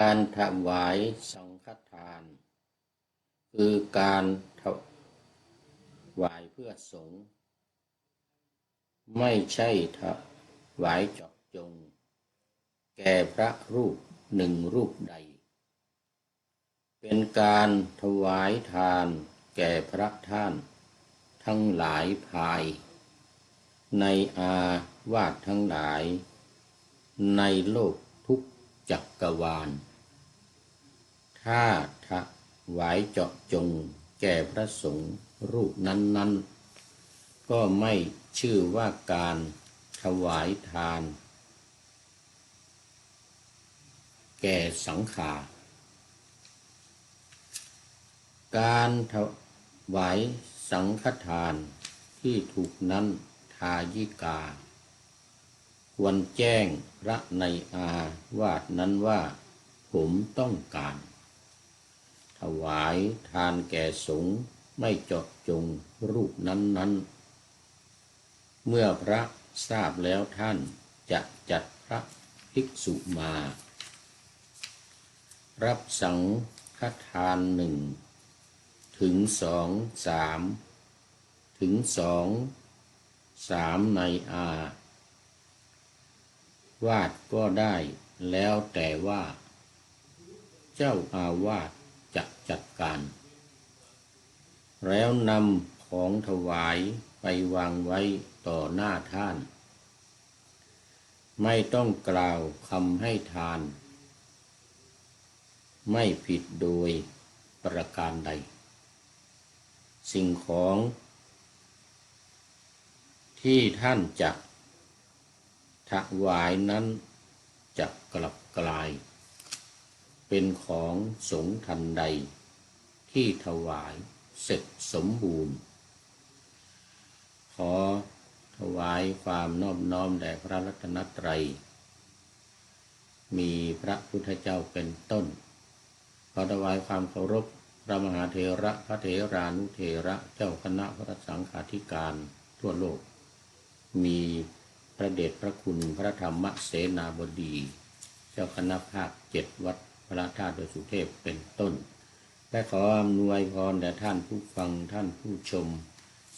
การถวายสังฆทานคือการถวายเพื่อสงฆ์ไม่ใช่ถวายเจาะจงแก่พระรูปหนึ่งรูปใดเป็นการถวายทานแก่พระท่านทั้งหลายภายในอาวาสทั้งหลายในโลกทุกจักรวาลถ้าถวายเจาะจงแก่พระสงฆ์รูปนั้นๆก็ไม่ชื่อว่าการถวายทานแก่สังฆาการถวายสังฆทานที่ถูกนั้นทายิกาควรแจ้งพระในอาวาสนั้นว่าผมต้องการถวายทานแก่สงฆ์ไม่เจาะจงรูปนั้นๆเมื่อพระทราบแล้วท่านจะจัดพระภิกษุมารับสังฆทาน1 ถึง 2 3 ถึง 2 3ในอาวาสก็ได้แล้วแต่ว่าเจ้าอาวาสจะจัดการแล้วนำของถวายไปวางไว้ต่อหน้าท่านไม่ต้องกล่าวคำให้ทานไม่ผิดโดยประการใดสิ่งของที่ท่านจะถวายนั้นจะกลับกลายเป็นของสงฆ์ทันใดที่ถวายเสร็จสมบูรณ์ขอถวายความนอบน้อมแด่พระรัตนตรัยมีพระพุทธเจ้าเป็นต้นขอถวายความเคารพพระมหาเถระพระเถรานุเถระเจ้าคณะพระสังฆาธิการทั่วโลกมีพระเดชพระคุณพระธรรมเสนาบดีเจ้าคณะภาค7วัดพระธาตุดอยสุเทพเป็นต้นและขออำนวยพรแด่ท่านผู้ฟังท่านผู้ชม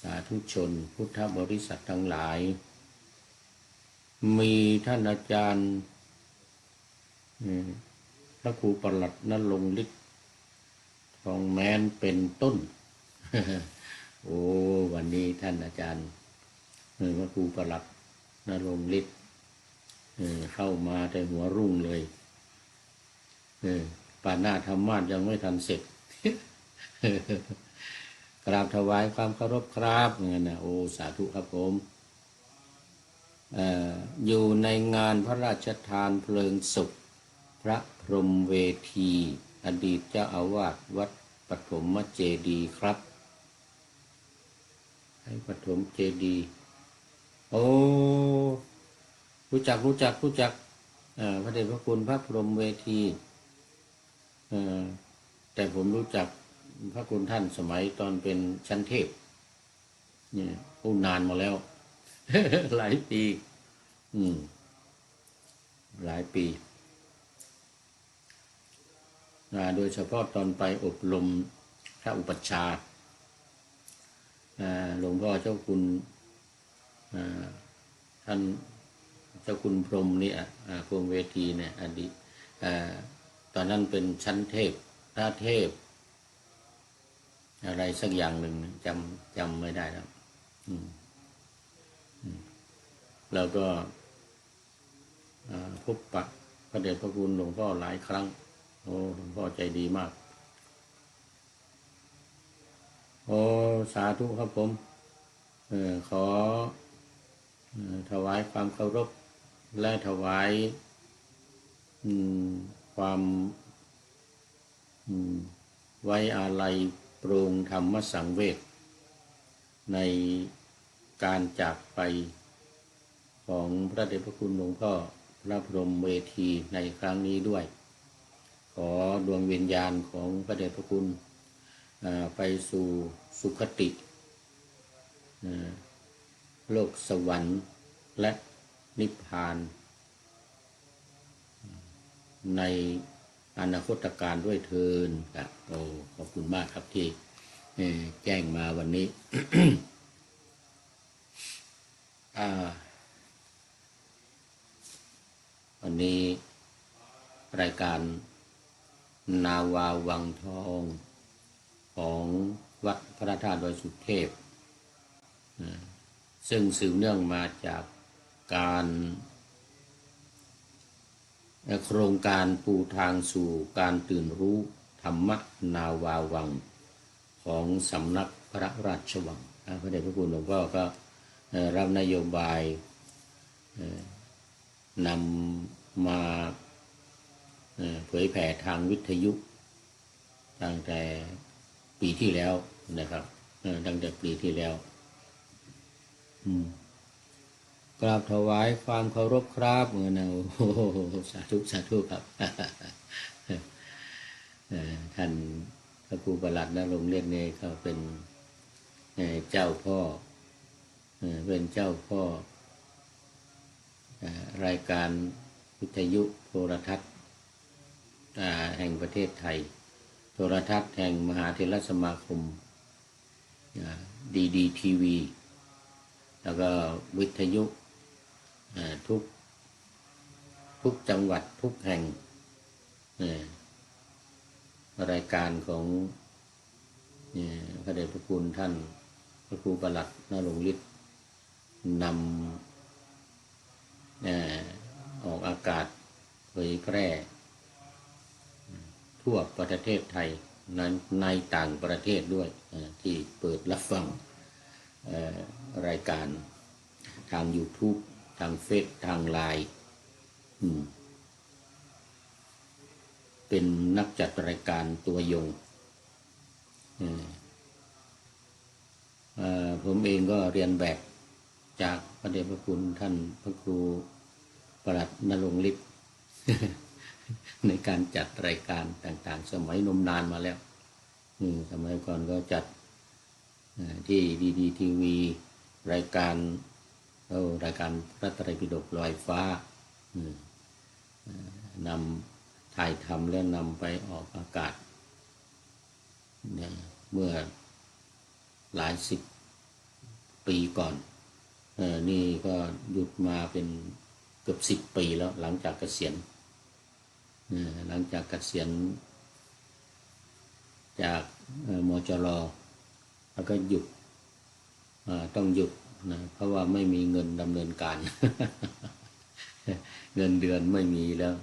สาธุชนพุทธบริษัททั้งหลายมีท่านอาจารย์พระครูปลัดณรงค์ฤทธิ์ทองแม้นเป็นต้น โอ้วันนี้ท่านอาจารย์พระครูปลัดณรงค์ฤทธิ์เข้ามาแต่หัวรุ่งเลยป่านหน้าธรรมาสยังไม่ทันเสร็จ กราบถวายความเคารพครับงั้นนะโอ้สาธุครับผมอยู่ในงานพระราชทานเพลิงศพพระพรหมเวทีอดีตเจ้าอาวาสวัดปฐมเจดีย์ครับให้ปฐมเจดีย์โอ้รู้จักพระเดชพระคุณพระพรหมเวทีแต่ผมรู้จักพระคุณท่านสมัยตอนเป็นชั้นเทพเนี่ยนานมาแล้ว หลายปีหลายปีโดยเฉพาะตอนไปอบรมพระอุปัชฌาย์หลวงพ่อเจ้าคุณท่านเจ้าคุณพรหมนี่พรหมเวทีเนี่ยอดีตตอนนั้นเป็นชั้นเทพพระเทพอะไรสักอย่างหนึ่งจำไม่ได้แล้วแล้วก็พบปะพระเดชพระคุณหลวงพ่อหลายครั้งโอ้หลวงพ่อใจดีมากโอ้สาธุครับผมขอถวายความเคารพและถวายความไว้อาลัยโปร่งธรรมสังเวชในการจากไปของพระเดชพระคุณหลวงพ่อพระพรหมเวทีในครั้งนี้ด้วยขอดวงวิญญาณของพระเดชพระคุณไปสู่สุคติโลกสวรรค์และนิพพานใน อนาคตการด้วยเทินครับโอ้ขอบคุณมากครับที่แจ้งมาวันนี้ วันนี้รายการนาวาวังทองของวัดพระธาตุดอยสุเทพซึ่งสืบเนื่องมาจากการโครงการปูทางสู่การตื่นรู้ธรรมนาวาวังของสำนักพระราชวังพระเดชพระคุณหลวงพ่อก็รับนโยบายนำมาเผยแผ่ทางวิทยุตั้งแต่ปีที่แล้วนะครับตั้งแต่ปีที่แล้วกราบถวายความเคารพครับเมื่อนะโอ้สาธุสาธุครับท่านพระครูประหลัดณรงค์เล่นเนี่ยเขาเป็นเจ้าพ่อเป็นเจ้าพ่อรายการวิทยุโทรทัศน์แห่งประเทศไทยโทรทัศน์แห่งมหาเถรสมาคมดีทีวีแล้วก็วิทยุทุกจังหวัดทุกแห่งรายการของพระเดชพระคุณท่านพระครูประหลัดณรงค์ฤทธิ์นำออกอากาศเผยแพร่ทั่วประเทศไทยในต่างประเทศด้วยที่เปิดรับฟังรายการทาง YouTube ทางเฟซทางไลน์เป็นนักจัดรายการตัวยงผมเองก็เรียนแบบจากพระเดชพระคุณท่านพระครูประหลัดณรงค์ฤทธิ์ในการจัดรายการต่างๆสมัยนมนานมาแล้วสมัยก่อนก็จัดที่ดีทีวีรายการพระไตรปิฎกลอยฟ้านำถ่ายทำและนำไปออกอากาศเมื่อหลายสิบปีก่อนนี่ก็หยุดมาเป็นเกือบ10 ปีแล้วหลังจากเกษียณจากมจร.แล้วก็หยุดต้องหยุดนะเพราะว่าไม่มีเงินดำเนินการ เงินเดือนไม่มีแล้ว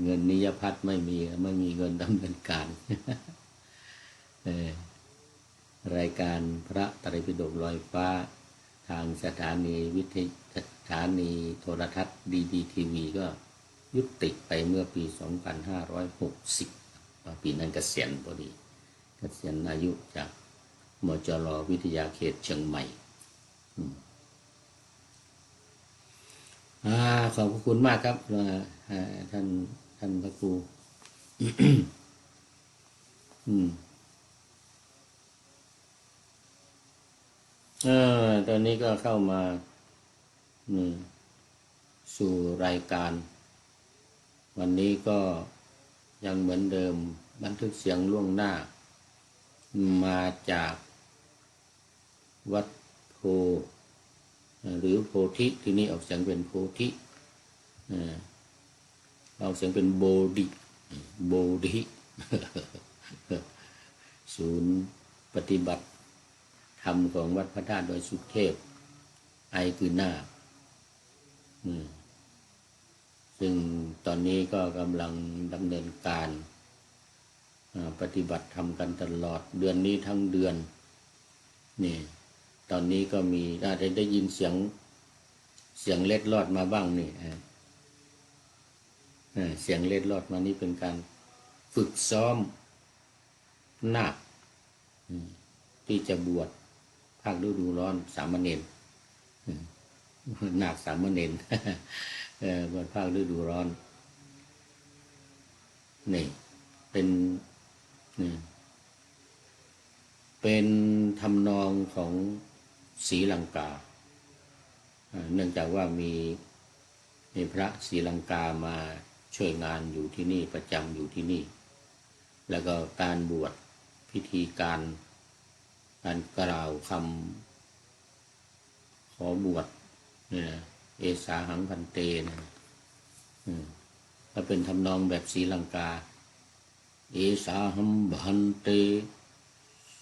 เงินนิยพัฒน์ไม่มีเงินดำเนินการ รายการพระไตรปิฎกลอยฟ้าทางสถานีโทรทัศน์ดีทีวีก็ยุติไปเมื่อปี 2560 ปีนั้นเกษียณพอดีเกษียณอายุจากมจร.วิทยาเขตเชียงใหม่ขอบคุณมากครับท่านพระครู ตอนนี้ก็เข้ามาสู่รายการวันนี้ก็ยังเหมือนเดิมบันทึกเสียงล่วงหน้ามาจากวัดโพหรือโพธิที่นี่ออกเสียงเป็นโพธิออกเสียงเป็นโบดิศูนย์ปฏิบัติธรรมของวัดพระธาตุดอยสุเทพคือหน้าซึ่งตอนนี้ก็กำลังดำเนินการปฏิบัติธรรมกันตลอดเดือนนี้ทั้งเดือนนี่ตอนนี้ก็มีได้ยินเสียงเล็ดลอดมาบ้างนี่เสียงเล็ดลอดมานี่เป็นการฝึกซ้อมนาคที่จะบวชภาคฤดูร้อนสามเณรนาคสามเณรบวชภาคฤดูร้อนนี่เป็นทำนองของศรีลังกาเนื่องจากว่ามีพระศรีลังกามา ช่วยงานอยู่ที่นี่ประจำอยู่ที่นี่แล้วก็การบวชพิธีการกล่าวคำขอบวชเนี่ยเอสาหังพันเตนะก็เป็นทำนองแบบศรีลังกาเอสาหังพันเต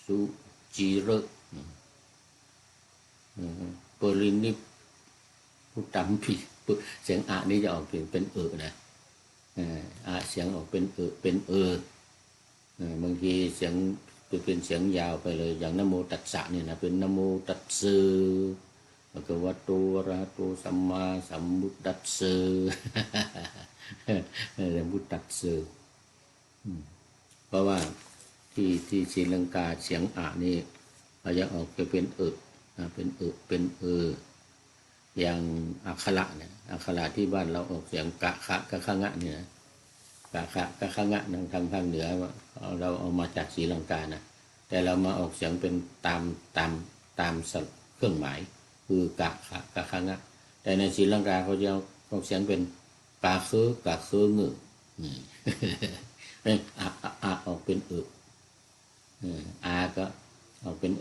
สุจิระปรินิพพุตัมพิเสียงอะนี่จะออกเป็นนะอะเสียงออกเป็นบางทีเสียงจะเป็นเสียงยาวไปเลยอย่างนะโมตัสสะเนี่ยนะเป็นนะโมตัสสะภะคะวะโตอะระหะโตสัมมาสัมพุทธัสสะพุทธัสสะเพราะว่าที่ศรีลังกาเสียงอะนี่เราจะออกจะเป็นเป็นอย่างอักขระเนี่ยอักขระที่บ้านเราออกเสียงกะขะกะขะงะเนี่ยนะกะขะกะขะงะทางภาคเหนือเราเอามาจากศรีลังกานะแต่เรามาออกเสียงเป็นตามเครื่องหมายคือกะขะกะขะงะแต่ในศรีลังกาเขาจะออกเสียงเป็นกะเคงือะออกเป็นอาก็ออกเป็น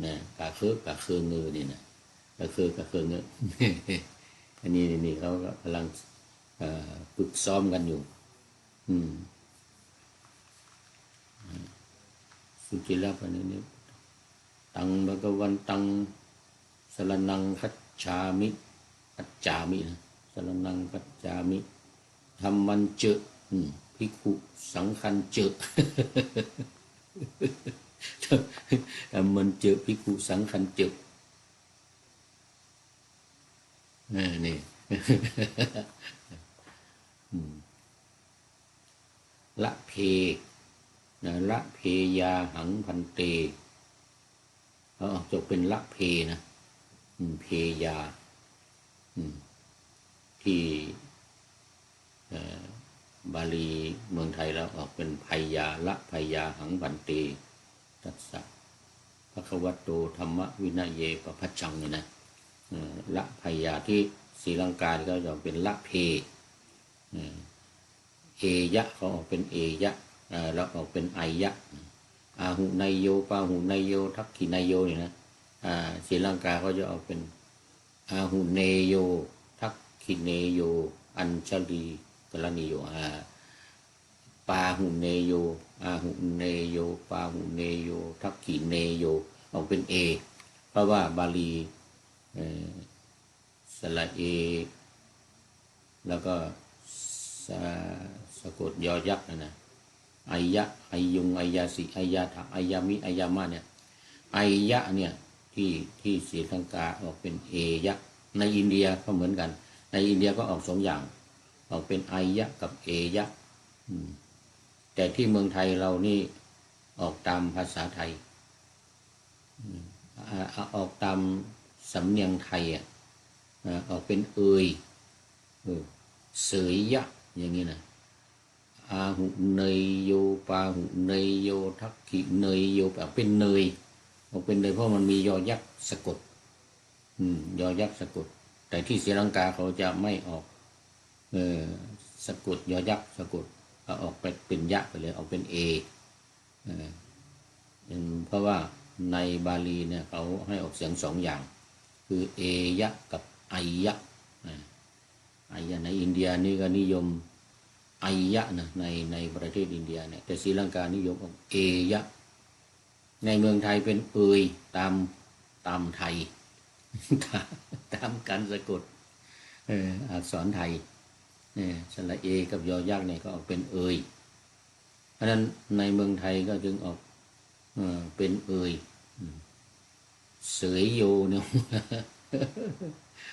นะกะเคงืนี่นะกะเคงือันนี้เขากำลังฝึกซ้อมกันอยู่สุจิลปนินิตังภะคะวันตังสรณังคัจฉามินะสรณังคัจฉามิธัมมัญเจภิกขุสังฆัญเจธัมมัญเจภิกขุสังฆัญเจนี่ละเพนะละเพยาหังพันเตจะเป็นละเพนะเพยาที่บาลีเมืองไทยแล้วออกเป็นไพยาละไพยาหังพันเตตัสสะภะคะวะโตธัมมวินัยเยปภัชชังนี่นะละไพยาที่ศรีลังกาก็จะเป็นละเพเอยะเขาออกเป็นเอยะแล้วออกเป็นไอยะอาหุนายโยปาหุนายโยทักขินายโยนี่นะศรีลังกาเขาจะออกเป็นอาหุเนโยทักขิเนโยอัญชลีกรณีโยปาหุเนโยอาหุเนโยปาหุเนโยทักขิเนโยออกเป็นเอเพราะว่าบาลีสระเอแล้วก็สะกดยอยักษ์นะไอยะไอยุงไอยาสิไอยาถะไอยามิไอยามะเนี่ยไอยะเนี่ยที่ศรีลังกาออกเป็นเอยะในอินเดียก็เหมือนกันในอินเดียก็ออกสองอย่างออกเป็นไอยะกับเอยะแต่ที่เมืองไทยเรานี่ออกตามภาษาไทยออกตามสำเนียงไทยออกเป็นเสยยะอย่างนี้นะอาหุเนยโยปาหุเนยโยทักขิเนยโยแบบเป็นเนยออกเป็นเนยเพราะมันมียอยักษ์สะกดยอยักษ์สะกดแต่ที่ศรีลังกาเขาจะไม่ออกสะกดยอยักษ์สะกดออกไปเป็นยะไปเลยออกเป็นเอเพราะว่าในบาลีเนี่ยเขาให้ออกเสียงสองอย่างคือเอยะกับไอยะไอยะในอินเดียนี่ก็นิยมไอยะนะในประเทศอินเดียเนี่ยแต่ศรีลังกานิยมออกเอยะในเมืองไทยเป็นตามไทยตามการสะกดอักษรไทยสระเอกับยอยักษ์เนี่ยก็ออกเป็นเพราะนั้นในเมืองไทยก็จึงออกเป็นเสยโยเนี่ย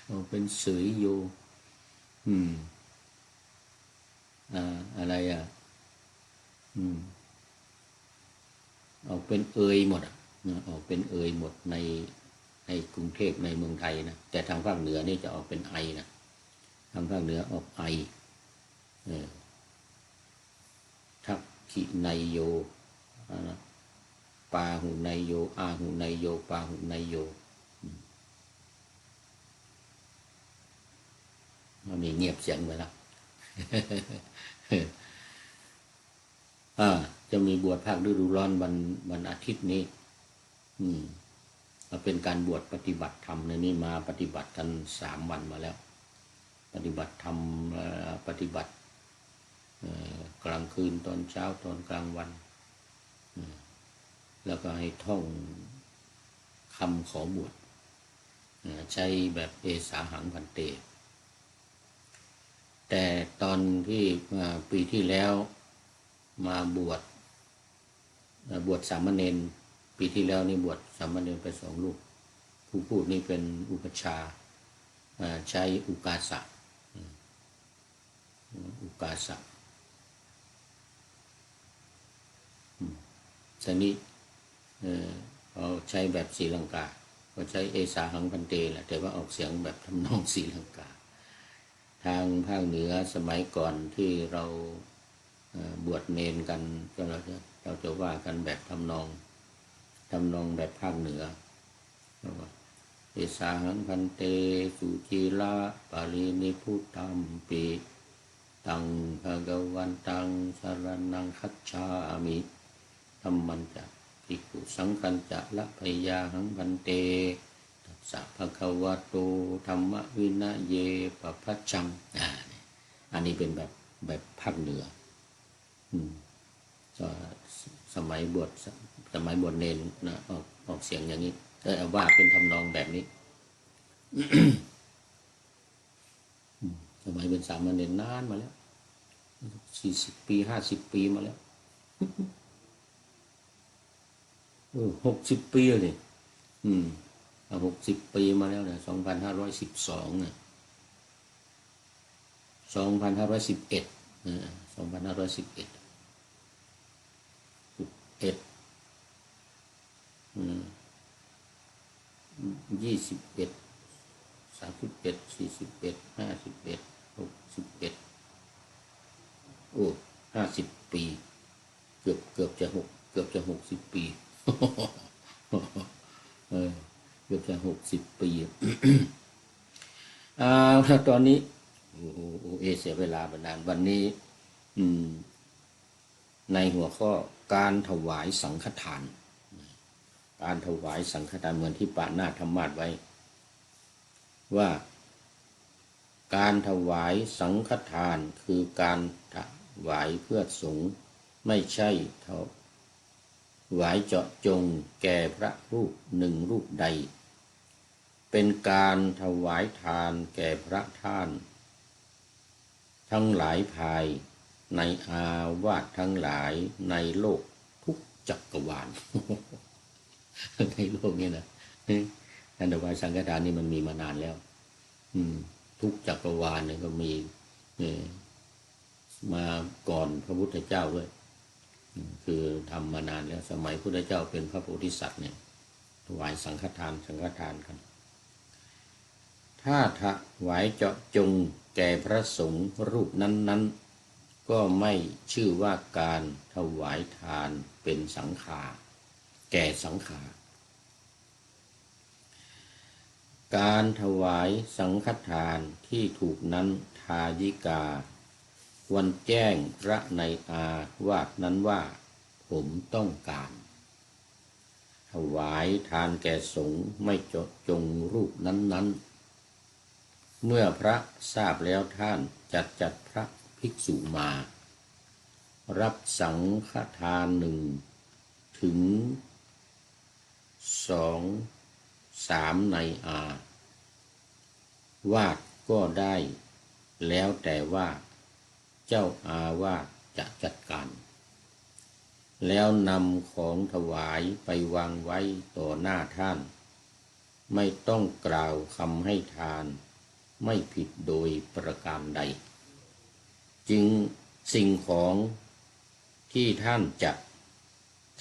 ออกเป็นเสยโยอะไรออกเป็นหมดออกเป็นหมดในกรุงเทพในเมืองไทยนะแต่ทางภาคเหนือนี่จะออกเป็นไอนะทางภาคเหนือออกไอทักขิไนโยปาหุไนโยอาหุไนโยปาหุไนโยมันมีเงียบเสียงไปแล้ว อ่าจะมีบวชภาคฤดูร้อนวันอาทิตย์นี้ เป็นการบวชปฏิบัติธรรมในนี้มาปฏิบัติกัน3 วันมาแล้ว ปฏิบัติธรรมปฏิบัติกลางคืนตอนเช้าตอนกลางวันแล้วก็ให้ท่องคำขอบวชใช้แบบเอสาหังพันเตแต่ตอนที่ปีที่แล้วมาบวชสามเณรปีที่แล้วนี่บวชสามเณรไป2 รูปผู้พูดนี่เป็นอุปัชฌาย์ใช้อุกาสะทีนี้เขาใช้แบบศรีลังกาก็ใช้เอสาหังพันเตแหละแต่ว่าออกเสียงแบบทำนองศรีลังกาทางภาคเหนือสมัยก่อนที่เราบวชเนนกันก็เราจะว่ากันแบบทำนองแบบภาคเหนือเอสาหังพันเตสุจีระปารินิพุตตัมปิตังภะคะวันตังสรณังคัจฉามิธัมมันจะภิกขุสังฆัญจะละพยาหังพันเตตัสสะภะคะวะโตธัมมวินัยเยปะพัชชังอันนี้เป็นแบบภาคเหนือสมัยบวชเนรนะออกเสียงอย่างนี้ก็ว่าเป็นทำนองแบบนี้ สมัยเป็นสามเณรนานมาแล้ว40 ปี50 ปีมาแล้ว60 ปีเลย60 ปีมาแล้วเนี่ย2512เนี่ย2511 21 31 41 51 6150 ปีเกือบจะ60 ปีเกือบจะ60 ปีตอนนี้เสียเวลาไปนานวันนี้ในหัวข้อการถวายสังฆทานการถวายสังฆทานเหมือนที่ปานาธรรมาสไว้ว่าการถวายสังฆทานคือการถวายเพื่อสงฆ์ไม่ใช่ถวายเจาะจงแก่พระรูปหนึ่งรูปใดเป็นการถวายทานแก่พระท่านทั้งหลายภายในอาวาสทั้งหลายในโลกทุกจักรวาล ในโลกนี้นะการถวายสังฆทานนี่มันมีมานานแล้วทุกจักรวาลเนี่ยก็มีมาก่อนพระพุทธเจ้าด้วยคือทำมานานแล้วสมัยพุทธเจ้าเป็นพระโพธิสัตว์เนี่ยถวายสังฆทานกันถ้าถวายเจาะจงแก่พระสงฆ์รูปนั้นๆก็ไม่ชื่อว่าการถวายทานเป็นสังฆาแก่สังฆาการถวายสังฆทานที่ถูกนั้นทายิกาวันแจ้งพระในอาวาสนั้นว่าผมต้องการถวายทานแก่สงฆ์ไม่เจาะจงรูปนั้นๆเมื่อพระทราบแล้วท่านจัดพระภิกษุมารับสังฆทาน1 ถึง 2-3ในอาวาสก็ได้แล้วแต่ว่าเจ้าอาวาสจะจัดการแล้วนำของถวายไปวางไว้ต่อหน้าท่านไม่ต้องกล่าวคำให้ทานไม่ผิดโดยประการใดจึงสิ่งของที่ท่านจะ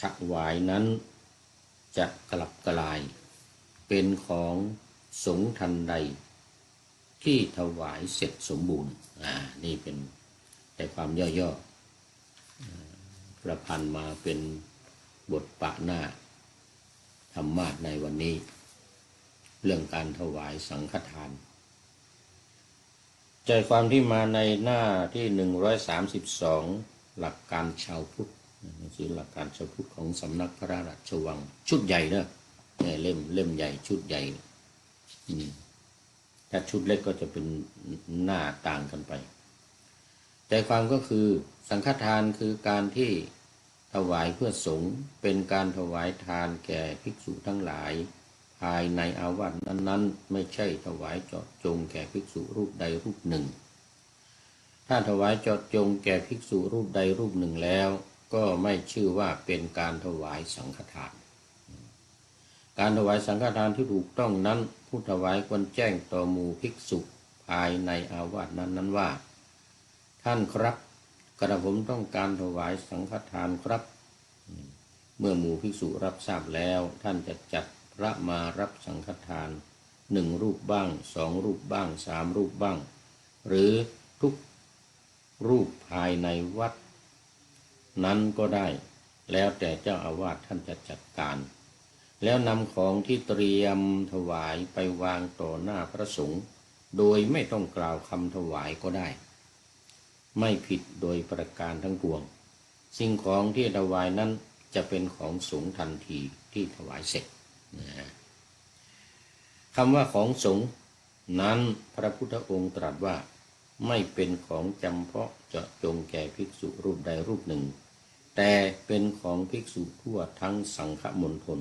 ถวายนั้นจะกลับกลายเป็นของสงฆ์ทันใดที่ถวายเสร็จสมบูรณ์นี่เป็นแต่ความย่อๆประพันธ์มาเป็นบทปะหน้าธรรมาสน์ในวันนี้เรื่องการถวายสังฆทาน ใจความที่มาในหน้าที่132หลักการชาวพุทธนี่คือหลักการชาวพุทธของสำนักพระราชวังชุดใหญ่เนอะเล่มใหญ่ชุดใหญ่ถ้าชุดเล็กก็จะเป็นหน้าต่างกันไปใจความก็คือสังฆทานคือการที่ถวายเพื่อสงฆ์เป็นการถวายทานแก่ภิกษุทั้งหลายภายในอาวาสนั้นๆไม่ใช่ถวายเจาะจงแก่ภิกษุรูปใดรูปหนึ่งถ้าถวายเจาะจงแก่ภิกษุรูปใดรูปหนึ่งแล้วก็ไม่ชื่อว่าเป็นการถวายสังฆทานการถวายสังฆทานที่ถูกต้องนั้นผู้ถวายควรแจ้งต่อหมู่ภิกษุภายในอาวาสนั้นว่าท่านครับกระผมต้องการถวายสังฆทานครับเมื่อหมู่ภิกษุรับทราบแล้วท่านจะจัดพระมารับสังฆทาน1 รูปบ้าง2 รูปบ้าง3 รูปบ้างหรือทุกรูปภายในวัดนั้นก็ได้แล้วแต่เจ้าอาวาสท่านจะจัดการแล้วนำของที่เตรียมถวายไปวางต่อหน้าพระสงฆ์โดยไม่ต้องกล่าวคำถวายก็ได้ไม่ผิดโดยประการทั้งปวงสิ่งของที่ถวายนั้นจะเป็นของสงฆ์ทันทีที่ถวายเสร็จคำว่าของสงฆ์นั้นพระพุทธองค์ตรัสว่าไม่เป็นของจำเพาะเจาะจงแก่ภิกษุรูปใดรูปหนึ่งแต่เป็นของภิกษุทั่วทั้งสังฆมณฑล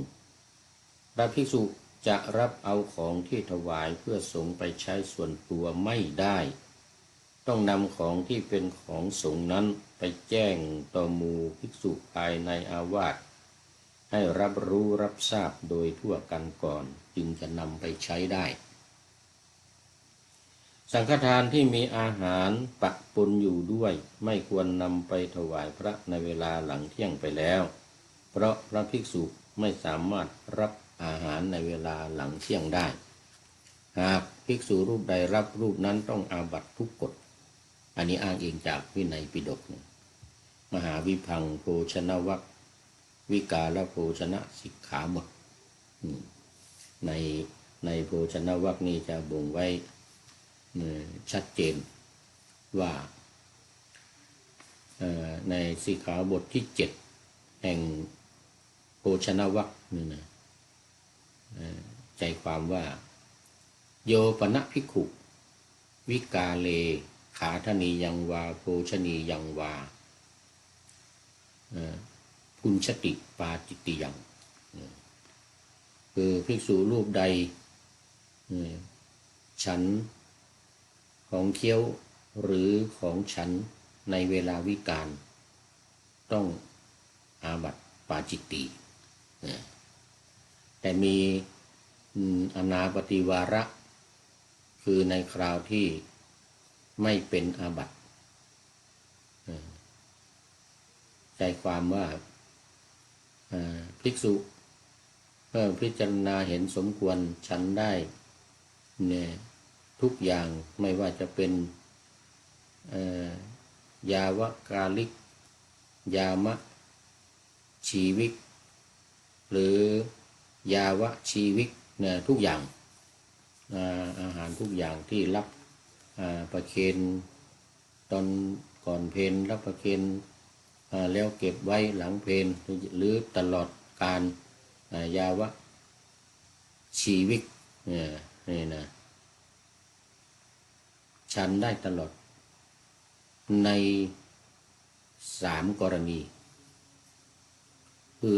พระภิกษุจะรับเอาของที่ถวายเพื่อสงฆ์ไปใช้ส่วนตัวไม่ได้ต้องนำของที่เป็นของสงฆ์นั้นไปแจ้งต่อหมู่ภิกษุภายในอาวาสให้รับรู้รับทราบโดยทั่วกันก่อนจึงจะนำไปใช้ได้สังฆทานที่มีอาหารปะปนอยู่ด้วยไม่ควรนำไปถวายพระในเวลาหลังเที่ยงไปแล้วเพราะพระภิกษุไม่สามารถรับอาหารในเวลาหลังเที่ยงได้หากภิกษุรูปใดรับรูปนั้นต้องอาบัติทุกกฎอันนี้อ้างอิงจากวินัยปิฎกมหาวิพังโภชนวรรควิกาลโภชนะสิกขาบทในโภชนวรรคนี้จะบ่งไว้ชัดเจนว่าในสิกขาบทที่7แห่งโภชนวรรคนี่นะใจความว่าโยปนะภิกขุวิกาเลขาธนียังวาโภชนียังวาพุญชติปาจิตติยังคือภิกษุรูปใดฉันของเคี้ยวหรือของฉันในเวลาวิกาลต้องอาบัติปาจิตติแต่มีอนาปฏิวาระคือในคราวที่ไม่เป็นอาบัติใจความว่าภิกษุเมื่อพิจารณาเห็นสมควรฉันได้เนี่ยทุกอย่างไม่ว่าจะเป็นยาวกาลิกยามะชีวิกหรือยาวะชีวิกเนี่ยทุกอย่างอาหารทุกอย่างที่รับประเคนตอนก่อนเพลรับประเคนแล้วเก็บไว้หลังเพลหรือตลอดการยาวะชีวิกนี่นะฉันได้ตลอดใน3 กรณีคือ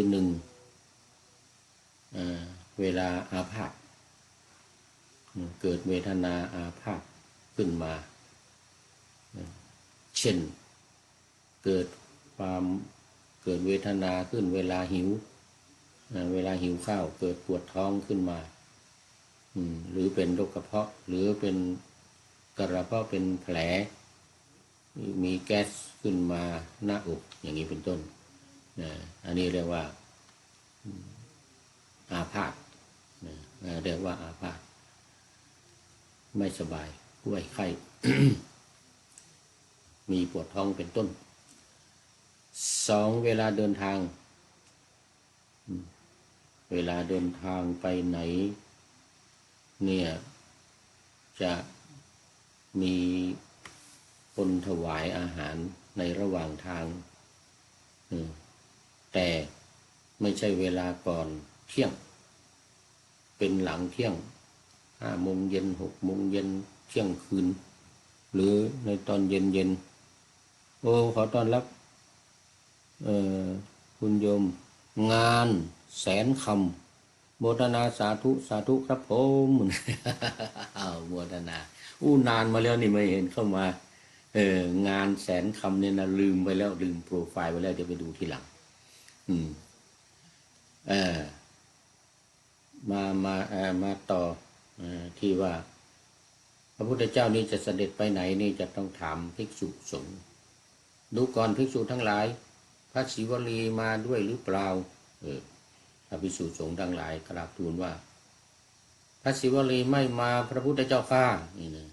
1เวลาอาพาธเกิดเวทนาอาพาธขึ้นมาเช่นเกิดเวทนาขึ้นเวลาหิวข้าวเกิดปวดท้องขึ้นมาหรือเป็นโรคกระเพาะหรือเป็นกระเพาะเป็นแผลมีแก๊สขึ้นมาหน้าอกอย่างนี้เป็นต้นอันนี้เรียกว่าอาพาธเรียกว่าอาพาธไม่สบายป่วยไข้ มีปวดท้องเป็นต้น2เวลาเดินทางไปไหนเนี่ยจะ มีคนถวายอาหารในระหว่างทางแต่ไม่ใช่เวลาก่อนเที่ยงเป็นหลังเที่ยง5 โมงเย็น6 โมงเย็นเที่ยงคืนหรือในตอนเย็นโอ้ขอต้อนรับคุณโยมงานแสนคำโมทนาสาธุสาธุครับผมโมทนาอู้นานมาแล้วนี่ไม่เห็นเข้ามางานแสนคำเนี่ยนะลืมไปแล้วลืมโปรไฟล์ไปแล้วเดี๋ยวไปดูทีหลังมาต่อที่ว่าพระพุทธเจ้านี่จะเสด็จไปไหนนี่จะต้องถามภิกษุสงฆ์ดูก่อนภิกษุทั้งหลายพระศิวลีมาด้วยหรือเปล่าพระภิกษุสงฆ์ทั้งหลายกราบทูลว่าพระศิวลีไม่มาพระพุทธเจ้าข้านี่นะ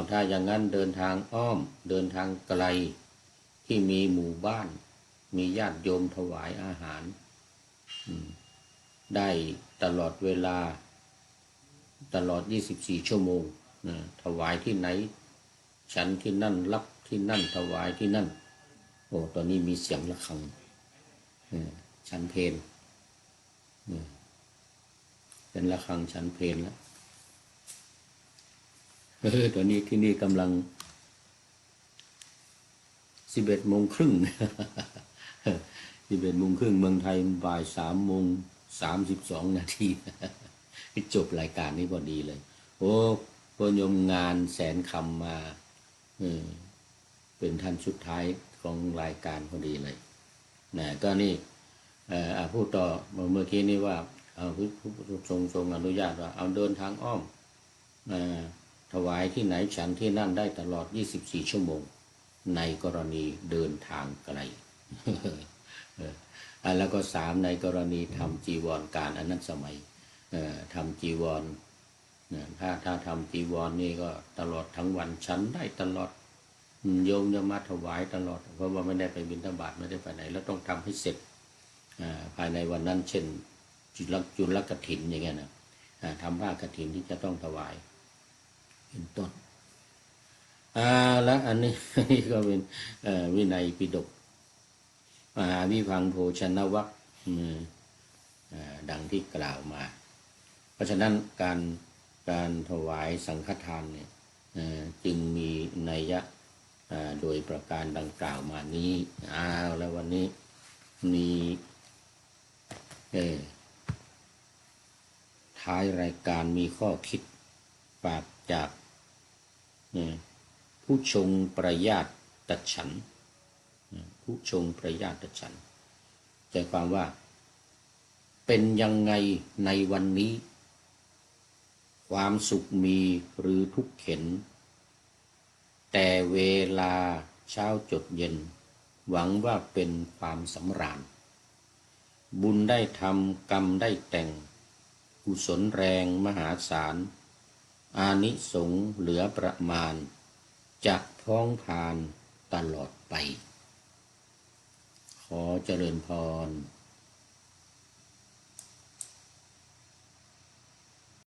ถ้าอย่างนั้นเดินทางอ้อมเดินทางไกลที่มีหมู่บ้านมีญาติโยมถวายอาหารได้ตลอดเวลาตลอด24 ชั่วโมงถวายที่ไหนฉันที่นั่นรับที่นั่นถวายที่นั่นโอ้ตอนนี้มีเสียงระฆังฉันเพลเป็นระฆังฉันเพลแล้วตอนนี้ที่นี่กำลัง11 โมงครึ่ง11 โมงครึ่งเมืองไทยบ่าย3 โมง 32 นาทีจบรายการนี้พอดีเลยโอ้พโยมงานแสนคำมาเป็นท่านสุดท้ายของรายการพอดีเลยนะก็นี่พูดต่อเมื่อกี้นี้ว่าผู้ทรงอนุญาตว่าเอาเดินทางอ้อมถวายที่ไหนฉันที่นั่นได้ตลอด24 ชั่วโมงในกรณีเดินทางไกลแล้วก็3ในกรณีทำจีวรการอันนั้นสมัยทำจีวรถ้าทำจีวรนี่ก็ตลอดทั้งวันฉันได้ตลอดโยมจะมาถวายตลอดเพราะว่าไม่ได้ไปบิณฑบาตไม่ได้ไปไหนแล้วต้องทำให้เสร็จภายในวันนั้นเช่นจุลกฐินอย่างเงี้ยนะทำผ้ากฐินที่จะต้องถวายเป็นต้นแล้วอันนี้ก็เป็นวินัยปิฎกมหาวิพังโภชนวรรคดังที่กล่าวมาเพราะฉะนั้นการถวายสังฆทานเนี่ยจึงมีนัยยะโดยประการดังกล่าวมานี้แล้ววันนี้มีท้ายรายการมีข้อคิดปากจากผู้ชงประญาตฉันท์ผู้ชงประญาตฉันท์ใจความว่าเป็นยังไงในวันนี้ความสุขมีหรือทุกข์เข็นแต่เวลาเช้าจดเย็นหวังว่าเป็นความสำราญบุญได้ทำกรรมได้แต่งกุศลแรงมหาศาลอานิสงส์เหลือประมาณจะพ้องพานตลอดไปขอเจริญพร